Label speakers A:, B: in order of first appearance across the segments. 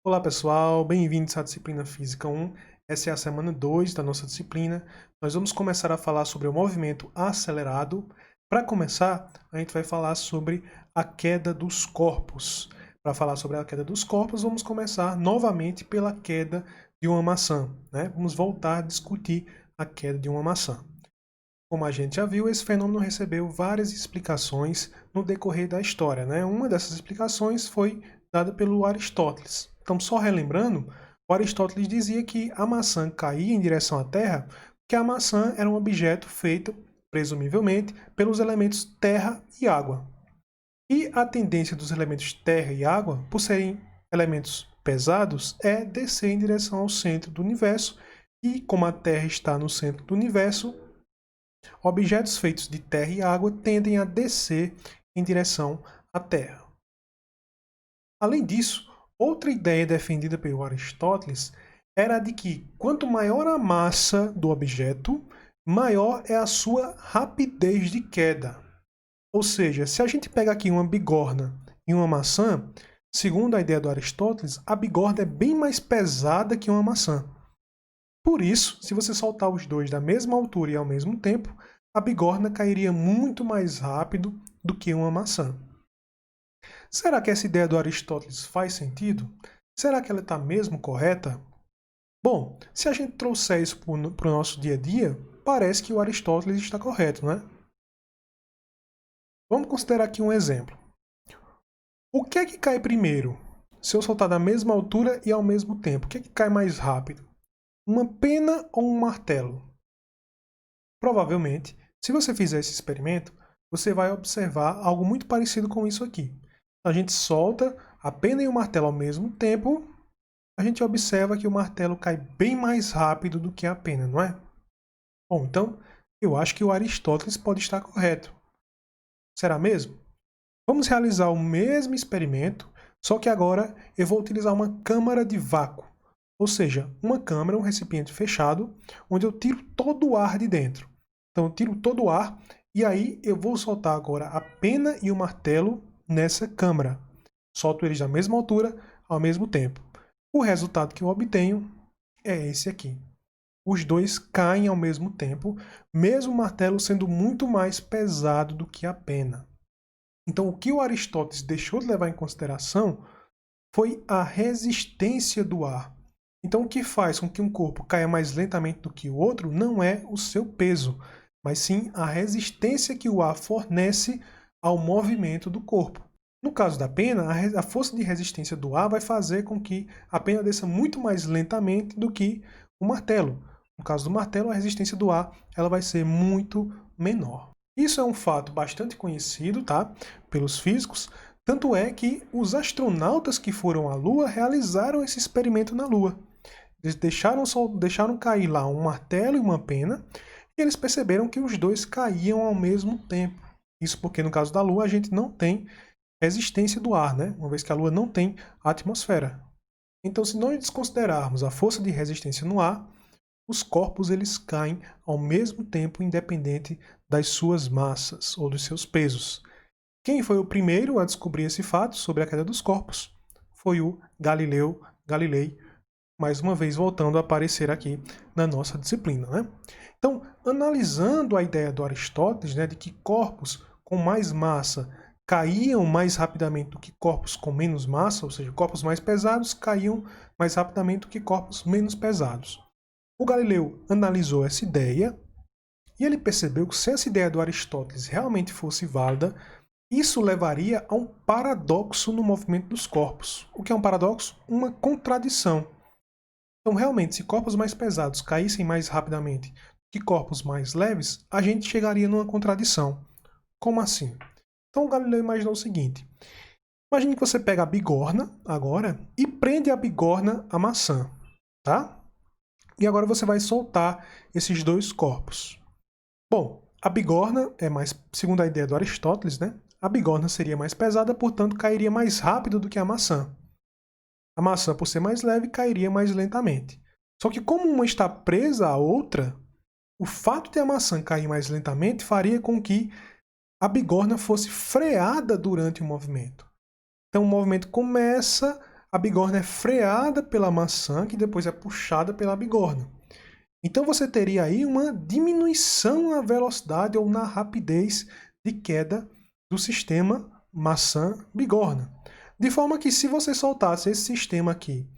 A: Olá pessoal, bem-vindos à disciplina Física 1. Essa é a semana 2 da nossa disciplina. Nós vamos começar a falar sobre o movimento acelerado. Para começar, a gente vai falar sobre a queda dos corpos. Para falar sobre a queda dos corpos, vamos começar novamente pela queda de uma maçã, né? Vamos voltar a discutir a queda de uma maçã. Como a gente já viu, esse fenômeno recebeu várias explicações no decorrer da história, né? Uma dessas explicações foi dada pelo Aristóteles. Então, só relembrando, o Aristóteles dizia que a maçã caía em direção à Terra, porque a maçã era um objeto feito, presumivelmente, pelos elementos terra e água. E a tendência dos elementos terra e água, por serem elementos pesados, é descer em direção ao centro do universo. E como a Terra está no centro do universo, objetos feitos de terra e água tendem a descer em direção à Terra. Além disso, outra ideia defendida pelo Aristóteles era a de que quanto maior a massa do objeto, maior é a sua rapidez de queda. Ou seja, se a gente pega aqui uma bigorna e uma maçã, segundo a ideia do Aristóteles, a bigorna é bem mais pesada que uma maçã. Por isso, se você soltar os dois da mesma altura e ao mesmo tempo, a bigorna cairia muito mais rápido do que uma maçã. Será que essa ideia do Aristóteles faz sentido? Será que ela está mesmo correta? Bom, se a gente trouxer isso para o nosso dia a dia, parece que o Aristóteles está correto, né? Vamos considerar aqui um exemplo. O que é que cai primeiro? Se eu soltar da mesma altura e ao mesmo tempo, o que é que cai mais rápido? Uma pena ou um martelo? Provavelmente, se você fizer esse experimento, você vai observar algo muito parecido com isso aqui. A gente solta a pena e o martelo ao mesmo tempo, a gente observa que o martelo cai bem mais rápido do que a pena, não é? Bom, então, eu acho que o Aristóteles pode estar correto. Será mesmo? Vamos realizar o mesmo experimento, só que agora eu vou utilizar uma câmara de vácuo. Ou seja, uma câmara, um recipiente fechado, onde eu tiro todo o ar de dentro. Então eu tiro todo o ar e aí eu vou soltar agora a pena e o martelo nessa câmara. Solto eles da mesma altura, ao mesmo tempo. O resultado que eu obtenho é esse aqui. Os dois caem ao mesmo tempo, mesmo o martelo sendo muito mais pesado do que a pena. Então, o que o Aristóteles deixou de levar em consideração foi a resistência do ar. Então, o que faz com que um corpo caia mais lentamente do que o outro não é o seu peso, mas sim a resistência que o ar fornece ao movimento do corpo. No caso da pena, a força de resistência do ar vai fazer com que a pena desça muito mais lentamente do que o martelo. No caso do martelo, a resistência do ar ela vai ser muito menor. Isso é um fato bastante conhecido, tá, pelos físicos, tanto é que os astronautas que foram à Lua realizaram esse experimento na Lua. Eles deixaram cair lá um martelo e uma pena, e eles perceberam que os dois caíam ao mesmo tempo. Isso porque no caso da Lua a gente não tem resistência do ar, né? Uma vez que a Lua não tem atmosfera. Então, se nós desconsiderarmos a força de resistência no ar, os corpos eles caem ao mesmo tempo, independente das suas massas ou dos seus pesos. Quem foi o primeiro a descobrir esse fato sobre a queda dos corpos? Foi o Galileu Galilei, mais uma vez voltando a aparecer aqui na nossa disciplina, né? Então, analisando a ideia do Aristóteles, né, de que corpos com mais massa caíam mais rapidamente do que corpos com menos massa, ou seja, corpos mais pesados caíam mais rapidamente do que corpos menos pesados. O Galileu analisou essa ideia e ele percebeu que se essa ideia do Aristóteles realmente fosse válida, isso levaria a um paradoxo no movimento dos corpos. O que é um paradoxo? Uma contradição. Então, realmente, se corpos mais pesados caíssem mais rapidamente que corpos mais leves, a gente chegaria numa contradição. Como assim? Então, o Galileu imaginou o seguinte. Imagine que você pega a bigorna agora e prende a bigorna à maçã, tá? E agora você vai soltar esses dois corpos. Bom, a bigorna é mais, segundo a ideia do Aristóteles, né? A bigorna seria mais pesada, portanto cairia mais rápido do que a maçã. A maçã, por ser mais leve, cairia mais lentamente. Só que como uma está presa à outra, o fato de a maçã cair mais lentamente faria com que a bigorna fosse freada durante o movimento. Então o movimento começa, a bigorna é freada pela maçã, que depois é puxada pela bigorna. Então você teria aí uma diminuição na velocidade ou na rapidez de queda do sistema maçã-bigorna. De forma que se você soltasse esse sistema aqui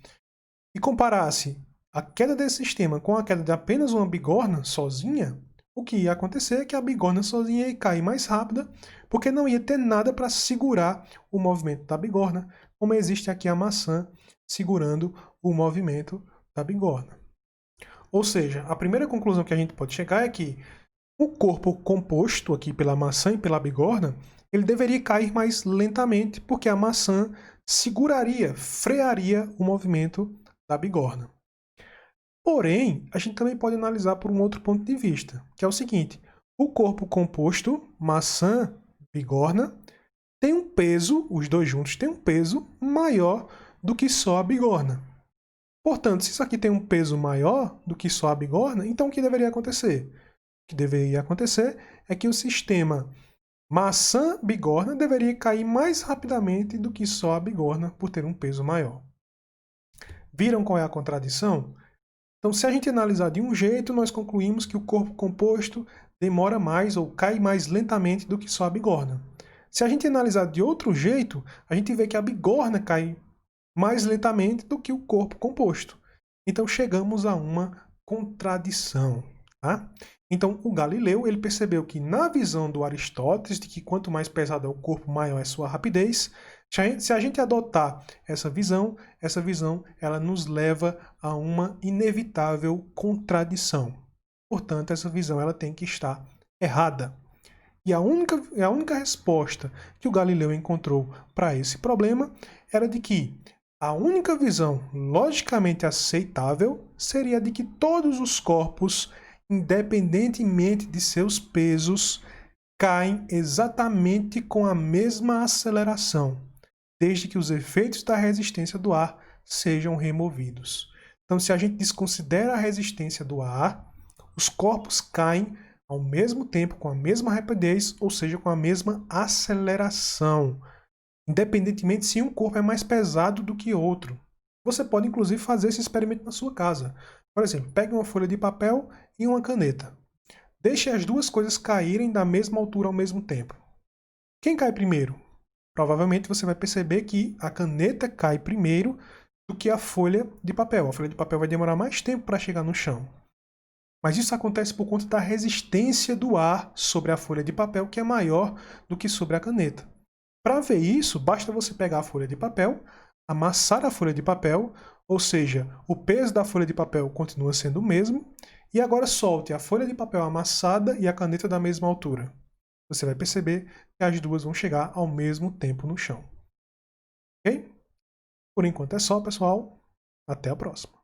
A: e comparasse a queda desse sistema com a queda de apenas uma bigorna sozinha, o que ia acontecer é que a bigorna sozinha ia cair mais rápida, porque não ia ter nada para segurar o movimento da bigorna, como existe aqui a maçã segurando o movimento da bigorna. Ou seja, a primeira conclusão que a gente pode chegar é que o corpo composto aqui pela maçã e pela bigorna, ele deveria cair mais lentamente, porque a maçã seguraria, frearia o movimento da bigorna. Porém, a gente também pode analisar por um outro ponto de vista, que é o seguinte: o corpo composto, maçã, bigorna, tem um peso, os dois juntos têm um peso maior do que só a bigorna. Portanto, se isso aqui tem um peso maior do que só a bigorna, então o que deveria acontecer? O que deveria acontecer é que o sistema maçã-bigorna deveria cair mais rapidamente do que só a bigorna por ter um peso maior. Viram qual é a contradição? Então, se a gente analisar de um jeito, nós concluímos que o corpo composto demora mais ou cai mais lentamente do que só a bigorna. Se a gente analisar de outro jeito, a gente vê que a bigorna cai mais lentamente do que o corpo composto. Então, chegamos a uma contradição. Tá? Então, o Galileu ele percebeu que, na visão do Aristóteles, de que quanto mais pesado é o corpo, maior é sua rapidez, se a gente adotar essa visão ela nos leva a uma inevitável contradição. Portanto, essa visão ela tem que estar errada. E a única resposta que o Galileu encontrou para esse problema era de que a única visão logicamente aceitável seria de que todos os corpos, independentemente de seus pesos, caem exatamente com a mesma aceleração, desde que os efeitos da resistência do ar sejam removidos. Então, se a gente desconsidera a resistência do ar, os corpos caem ao mesmo tempo, com a mesma rapidez, ou seja, com a mesma aceleração, independentemente se um corpo é mais pesado do que outro. Você pode, inclusive, fazer esse experimento na sua casa. Por exemplo, pegue uma folha de papel e uma caneta. Deixe as duas coisas caírem da mesma altura ao mesmo tempo. Quem cai primeiro? Provavelmente você vai perceber que a caneta cai primeiro do que a folha de papel. A folha de papel vai demorar mais tempo para chegar no chão. Mas isso acontece por conta da resistência do ar sobre a folha de papel, que é maior do que sobre a caneta. Para ver isso, basta você pegar a folha de papel, amassar a folha de papel, ou seja, o peso da folha de papel continua sendo o mesmo, e agora solte a folha de papel amassada e a caneta da mesma altura. Você vai perceber que as duas vão chegar ao mesmo tempo no chão. Ok? Por enquanto é só, pessoal. Até a próxima.